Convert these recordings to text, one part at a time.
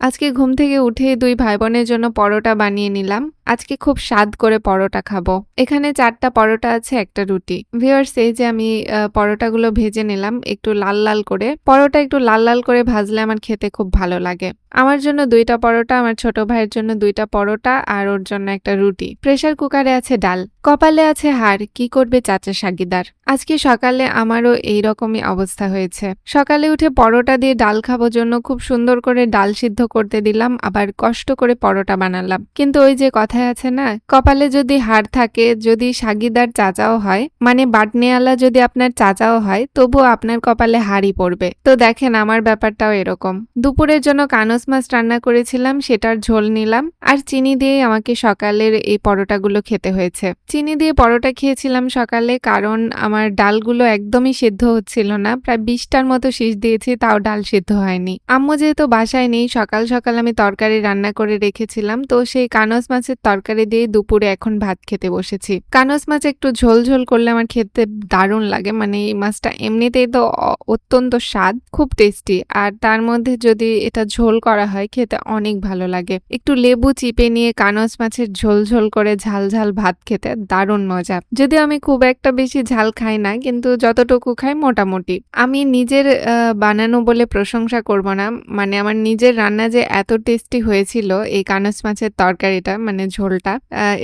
আজকে ঘুম থেকে উঠেই ২ ভাই-বোনের জন্য পরোটা বানিয়ে নিলাম। আজকে খুব স্বাদ করে পরোটা খাবো। এখানে ৪ টা পরোটা আছে, ১ টা রুটি। ভিউয়ার্স এই যে আমি পরোটাগুলো ভেজে নিলাম একটু লাল, লাল করে। পরোটা একটু লাল, লাল করে ভাজলে আমার খেতে খুব ভালো লাগে। আমার জন্য ২ টা পরোটা, আমার ছোট ভাইয়ের জন্য ২ টা পরোটা আর ওর জন্য ১ টা রুটি। প্রেসার কুকারে আছে ডাল। কপালে আছে হার, কি করবে চাচা সাগীদার। আজকে সকালে আমারও এইরকমই অবস্থা হয়েছে। সকালে উঠে পরোটা দিয়ে ডাল খাবো জন্য খুব সুন্দর করে ডাল সিদ্ধ করতে দিলাম, আবার কষ্ট করে পরোটা বানালাম। কিন্তু ওই যে কথায় আছে না, কপালে যদি হার থাকে, যদি সাগীদার চাচাও হয়, মানে বাটনিওয়ালা যদি আপনার চাচাও হয়, তবুও আপনার কপালে হারই পড়বে। তো দেখেন আমার ব্যাপারটাও এরকম। দুপুরের জন্য কানস মাছ রান্না করেছিলাম, সেটার ঝোল নিলাম। আর চিনি দিয়েই আমাকে সকালের এই পরোটাগুলো খেতে হয়েছে। চিনি দিয়ে পরোটা খেয়েছিলাম সকালে, কারণ আমার ডালগুলো একদমই সিদ্ধ হচ্ছিল না। প্রায় ২০ টার মতো শীষ দিয়েছি, তাও ডাল সিদ্ধ হয়নি। আম্মু যেহেতু বাসায় নেই, সকাল সকাল আমি তরকারি রান্না করে রেখেছিলাম, তো সেই কানস মাছের তরকারি দিয়ে দুপুরে এখন ভাত খেতে বসেছি। কানস মাছ একটু ঝোল ঝোল করলে আমার খেতে দারুণ লাগে, মানে এই মাছটা এমনিতেই তো অত্যন্ত স্বাদ, খুব টেস্টি। আর তার মধ্যে যদি এটা ঝোল করা হয়, খেতে অনেক ভালো লাগে। একটু লেবু চিপে নিয়ে কানস মাছের ঝোল ঝোল করে ঝাল ঝাল ভাত খেতে দারুণ মজা। যদিও আমি খুব একটা বেশি ঝাল খাই না, কিন্তু যতটুকু খাই মোটামুটি। আমি নিজের বানানো বলে প্রশংসা করব না, মানে আমার নিজের রান্না যে এত টেস্টি হয়েছিল এই কানস মাছের তরকারিটা, মানে ঝোলটা,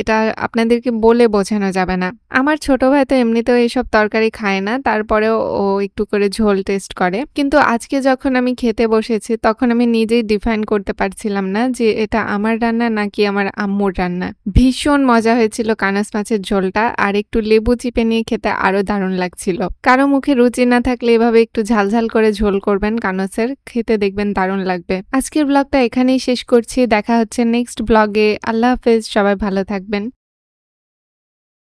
এটা আপনাদেরকে বলে বোঝানো যাবে না। আমার ছোট ভাই তো এমনিতেও এইসব তরকারি খায় না, তারপরেও ও একটু করে ঝোল টেস্ট করে। কিন্তু আজকে যখন আমি খেতে বসেছি, তখন আমি নিজেই ডিফাইন করতে পারছিলাম না যে এটা আমার রান্না নাকি আমার আম্মুর রান্না। ভীষণ মজা হয়েছিল কানস মাছের ঝোলটা, আর একটু লেবু চিপে নিয়ে খেতে আরো দারুণ লাগছিল। কারো মুখে রুচি না থাকলে এভাবে একটু ঝালঝাল করে ঝোল করবেন কানসের, খেতে দেখবেন দারুণ লাগবে। আজকের ব্লগটা এখানেই শেষ করছি, দেখা হচ্ছে নেক্সট ব্লগে। আল্লাহ হাফেজ, সবাই ভালো থাকবেন।